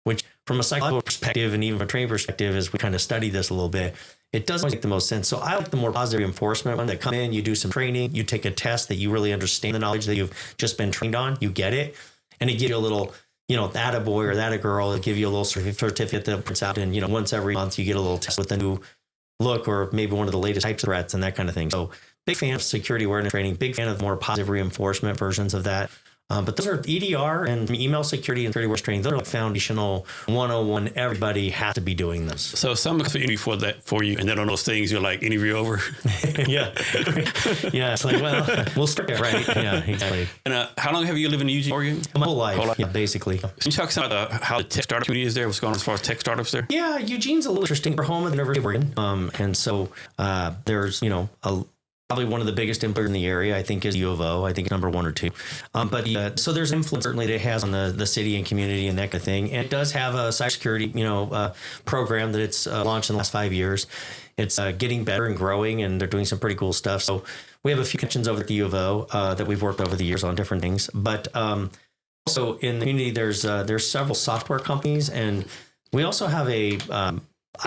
which from a psychological perspective and even a training perspective, as we kind of study this a little bit, it doesn't make the most sense. So I like the more positive reinforcement one that come in, you do some training, you take a test that you really understand the knowledge that you've just been trained on, you get it, and it gives you a little, that a boy or that a girl, it'll give you a little certificate that prints out, and once every month you get a little test with a new look or maybe one of the latest types of threats and that kind of thing. So big fan of security awareness training, big fan of more positive reinforcement versions of that. But those are EDR and email security and security awareness training. Those are like foundational 101. Everybody has to be doing this. So some interview for you, and then on those things, you're like, interview over. Yeah. Yeah. It's like, well, we'll start there, right? Yeah, exactly. And how long have you lived in Eugene, Oregon? My whole life. Yeah, basically. Can you talk about how the tech startup community is there? What's going on as far as tech startups there? Yeah, Eugene's a little interesting. We're home at the University of Oregon. And so there's, probably one of the biggest employers in the area, I think, is U of O. I think number 1 or 2. So there's influence certainly that it has on the city and community and that kind of thing. And it does have a cybersecurity, program that it's launched in the last 5 years. It's getting better and growing, and they're doing some pretty cool stuff. So we have a few connections over at the U of O that we've worked over the years on different things. But also in the community, there's several software companies, and we also have a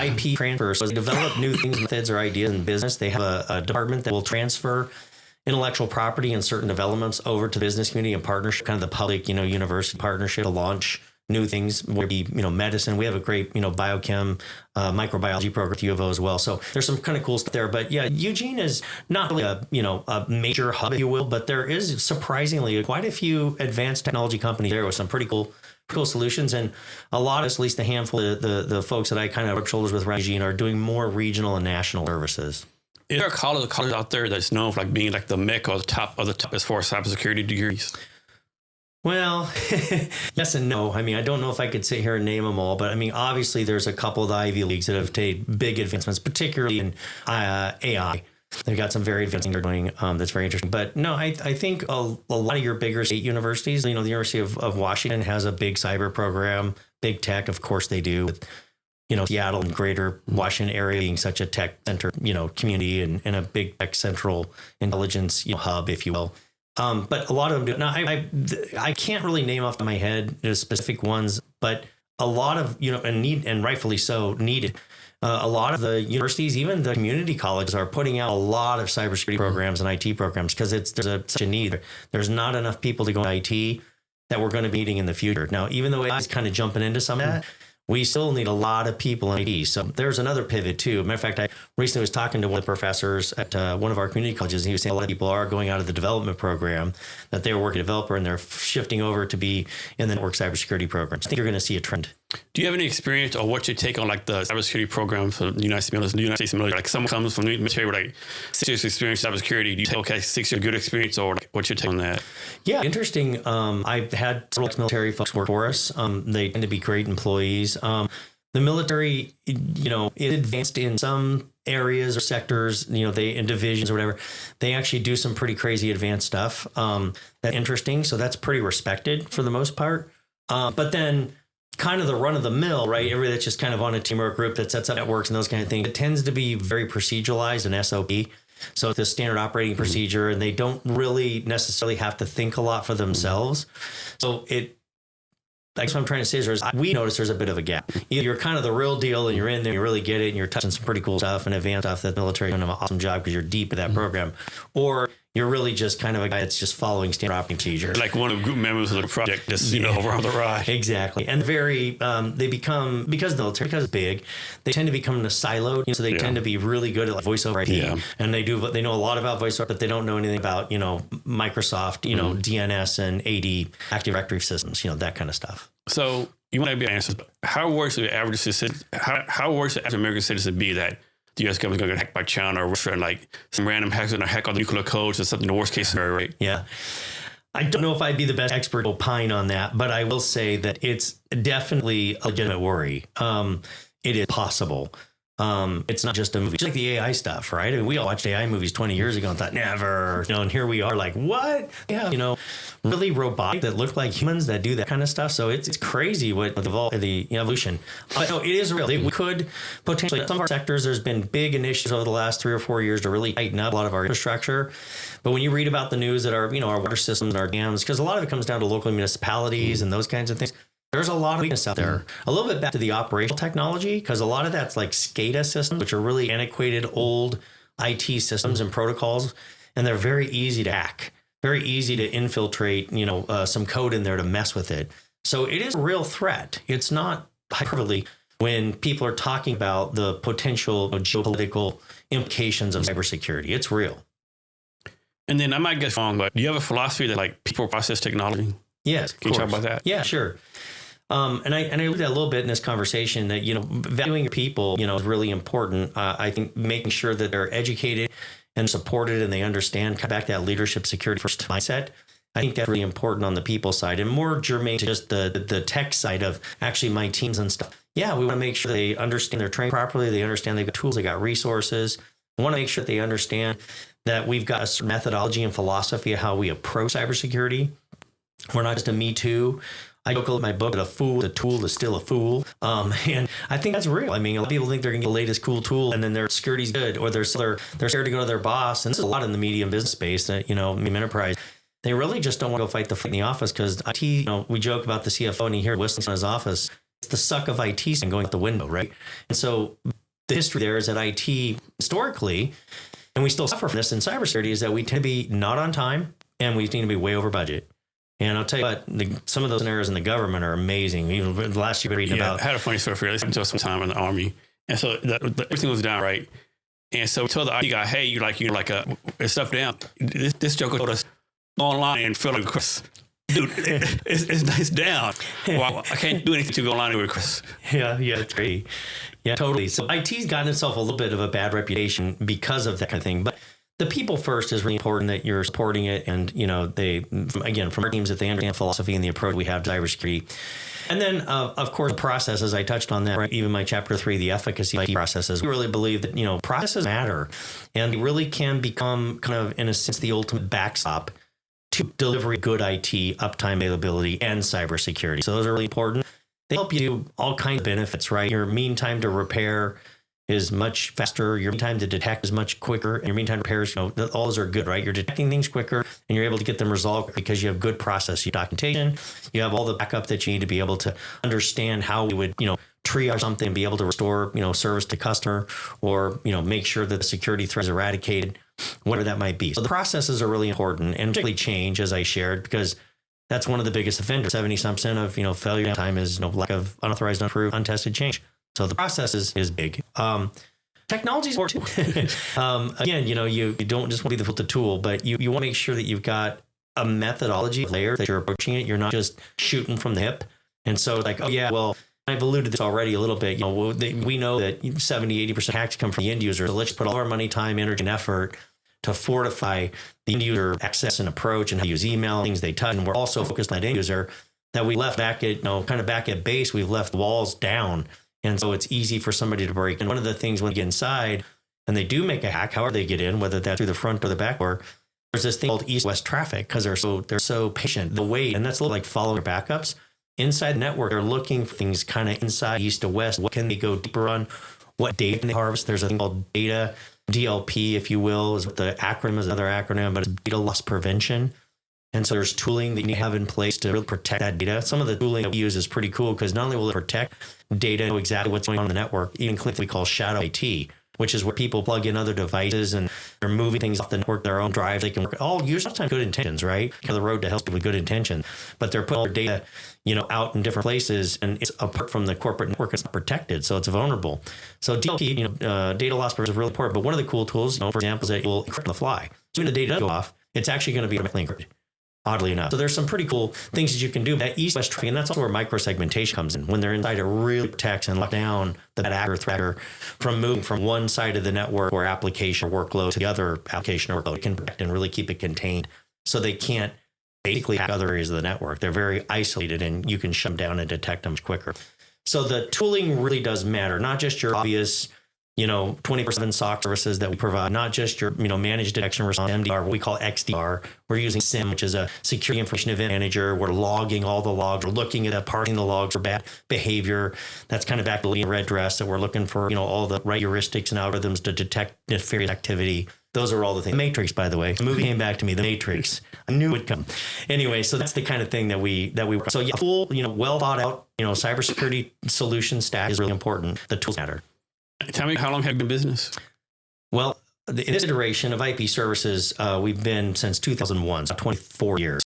IP transfer. So they develop new things, methods, or ideas in business. They have a department that will transfer intellectual property and certain developments over to the business community and partnership, kind of the public, university partnership to launch new things, whether it be, medicine. We have a great, biochem, microbiology program at U of O as well. So there's some kind of cool stuff there. But yeah, Eugene is not really a major hub, if you will, but there is surprisingly quite a few advanced technology companies there with some pretty cool solutions. And a lot of, at least a handful of the folks that I kind of rub shoulders with around Eugene are doing more regional and national services. Is there a college out there that's known for being like the mecca or the top as far as cybersecurity degrees? Well, yes and no. I mean, I don't know if I could sit here and name them all, but I mean, obviously there's a couple of the Ivy Leagues that have made big advancements, particularly in AI. They've got some very advanced things they're doing that's very interesting. But no, I think a lot of your bigger state universities, the University of Washington has a big cyber program, big tech, of course they do, with Seattle and greater Washington area being such a tech center, community and a big tech central intelligence hub, if you will. But a lot of them do. Now, I can't really name off my head specific ones, but a lot of, and rightfully so, needed. A lot of the universities, even the community colleges, are putting out a lot of cybersecurity programs and IT programs because there's such a need. There's not enough people to go into IT that we're going to be needing in the future. Now, even though AI is kind of jumping into some of that, we still need a lot of people in IT. So there's another pivot too. Matter of fact, I recently was talking to one of the professors at one of our community colleges, and he was saying a lot of people are going out of the development program, that they were working developer and they're shifting over to be in the network cybersecurity programs. I think you're going to see a trend. Do you have any experience or what's your take on the cybersecurity program for the United States military? Like someone comes from the military with 6 years experience in cybersecurity. Do you say, okay, 6 years good experience, or what's your take on that? Yeah, interesting. I've had several military folks work for us. They tend to be great employees. The military, is advanced in some areas or sectors, they in divisions or whatever, they actually do some pretty crazy advanced stuff. That's interesting. So that's pretty respected for the most part. But then kind of the run of the mill, right? Everybody that's just kind of on a team or a group that sets up networks and those kind of things, it tends to be very proceduralized and SOP. So it's a standard operating procedure, and they don't really necessarily have to think a lot for themselves. So that's what I'm trying to say is we notice there's a bit of a gap. Either you're kind of the real deal and you're in there, you really get it, and you're touching some pretty cool stuff and advanced stuff that the military doing an awesome job because you're deep in that program, or you're really just kind of a guy that's just following standard operating procedure. Like one of the group members of the project, just, over on the ride. Exactly. And they become, because the military, because it's big, they tend to become siloed. So they tend to be really good at voice over IP. Yeah. And they know a lot about voice over, but they don't know anything about, Microsoft, DNS and AD, Active Directory systems, that kind of stuff. So you might be answers, but how worse the average citizen, how worse the average American citizen be that the U.S. government is going to get hacked by China or Russia, and some random hackers are going to hack all the nuclear codes or something, the worst case scenario, right? Yeah. I don't know if I'd be the best expert to opine on that, but I will say that it's definitely a legitimate worry. It is possible. It's not just a movie. Just like the AI stuff, right? I mean, we all watched AI movies 20 years ago and thought, never, and here we are like, what? Yeah, really robotic that look like humans that do that kind of stuff. So it's crazy what the evolution. But no, it is real. We could potentially, in some of our sectors, there's been big initiatives over the last 3 or 4 years to really tighten up a lot of our infrastructure. But when you read about the news that our water systems and our dams, because a lot of it comes down to local municipalities and those kinds of things, There's a lot of weakness out there. A little bit back to the operational technology, because a lot of that's like SCADA systems, which are really antiquated old IT systems and protocols, and they're very easy to hack, very easy to infiltrate, some code in there to mess with it. So it is a real threat. It's not hyperbole when people are talking about the potential geopolitical implications of cybersecurity. It's real. And then I might get wrong, but do you have a philosophy that like people process technology? Yes. Can you talk about that? Yeah, sure. And I looked at a little bit in this conversation that, valuing your people, is really important. I think making sure that they're educated and supported and they understand, come back to that leadership security first mindset. I think that's really important on the people side, and more germane to just the tech side of actually my teams and stuff. Yeah, we want to make sure they understand they're trained properly. They understand they've got tools, they got resources. We want to make sure that they understand that we've got a certain methodology and philosophy of how we approach cybersecurity. We're not just a me too. I joke in my book that a fool, a tool is still a fool. And I think that's real. I mean, a lot of people think they're going to get the latest cool tool and then their security's good, or they're scared to go to their boss. And this is a lot in the media and business space that, enterprise. They really just don't want to go fight the fight in the office because IT, we joke about the CFO and he hears whistling in his office. It's the suck of IT and going out the window, right? And so the history there is that IT historically, and we still suffer from this in cybersecurity, is that we tend to be not on time and we need to be way over budget. And I'll tell you what, some of those scenarios in the government are amazing. Even the last year we were reading about. I had a funny story for you. I spent some time in the Army. And so everything was down, right? And so we told the IT guy, hey, it's stuff down. This joker told us, go online and fill a request. Dude, it's down. Well, I can't do anything to go online with Chris. Yeah, it's great. Yeah, totally. So IT's gotten itself a little bit of a bad reputation because of that kind of thing. But the people first is really important, that you're supporting it. And, from our teams, that they understand philosophy and the approach we have to cybersecurity. And then, of course, processes, I touched on that, right? Even my chapter 3, the efficacy of IT processes. We really believe that, processes matter and they really can become kind of, in a sense, the ultimate backstop to deliver good IT, uptime, availability, and cybersecurity. So those are really important. They help you do all kinds of benefits, right? Your mean time to repair is much faster. Your mean time to detect is much quicker. And your mean time to repair is, all those are good, right? You're detecting things quicker and you're able to get them resolved because you have good process. You documentation, you have all the backup that you need to be able to understand how we would, triage something and be able to restore, service to customer, or, make sure that the security threat is eradicated, whatever that might be. So the processes are really important, and particularly change, as I shared, because that's one of the biggest offenders. 70% of, failure time is lack of unauthorized, unapproved, untested change. So the process is big. Technology is important too. Again, you don't just want to be the tool, but you want to make sure that you've got a methodology layer that you're approaching it. You're not just shooting from the hip. And so like, oh yeah, well, I've alluded to this already a little bit. We know that 70-80% hacks come from the end user. So let's put all our money, time, energy, and effort to fortify the end user access and approach and how to use email, things they touch. And we're also focused on that end user that we left back at, kind of back at base. We've left walls down. And so it's easy for somebody to break. And one of the things when they get inside and they do make a hack, however they get in, whether that's through the front or the back door, there's this thing called east-west traffic because they're so patient. The wait, and that's a little like following their backups. Inside the network, they're looking for things kind of inside, east to west. What can they go deeper on? What data can they harvest? There's a thing called data, DLP, if you will, is what the acronym is, another acronym, but it's data loss prevention. And so there's tooling that you have in place to really protect that data. Some of the tooling that we use is pretty cool because not only will it protect data, know exactly what's going on in the network, even what we call shadow IT, which is where people plug in other devices and they're moving things off the network, their own drive. They can work all usually sometimes good intentions, right? The road to help with good intention, but they're putting all their data, out in different places, and it's apart from the corporate network. It's not protected, so it's vulnerable. So DLP, data loss prevention is really important. But one of the cool tools, for example, is that it will encrypt on the fly. So when the data does go off, it's actually going to be automatically encrypted. Oddly enough. So there's some pretty cool things that you can do. That east-west traffic, and that's also where microsegmentation comes in. When they're inside, it really protects and lock down the bad actor threater from moving from one side of the network or application or workload to the other application or workload. It can protect and really keep it contained so they can't basically hack other areas of the network. They're very isolated and you can shut them down and detect them much quicker. So the tooling really does matter, not just your obvious 24/7 SOC services that we provide, not just your, managed detection response, MDR, what we call XDR. We're using SIM, which is a security information event manager. We're logging all the logs. We're looking at parsing the logs for bad behavior. That's kind of back to the red dress that we're looking for, all the right heuristics and algorithms to detect nefarious activity. those are all the things. The Matrix, by the way, the movie came back to me. The Matrix, I knew it would come. Anyway, so that's the kind of thing that we. So yeah, full, well thought out, cybersecurity solution stack is really important. The tools matter. Tell me, how long have you been in business? Well, in this iteration of IP services, we've been since 2001, so 24 years.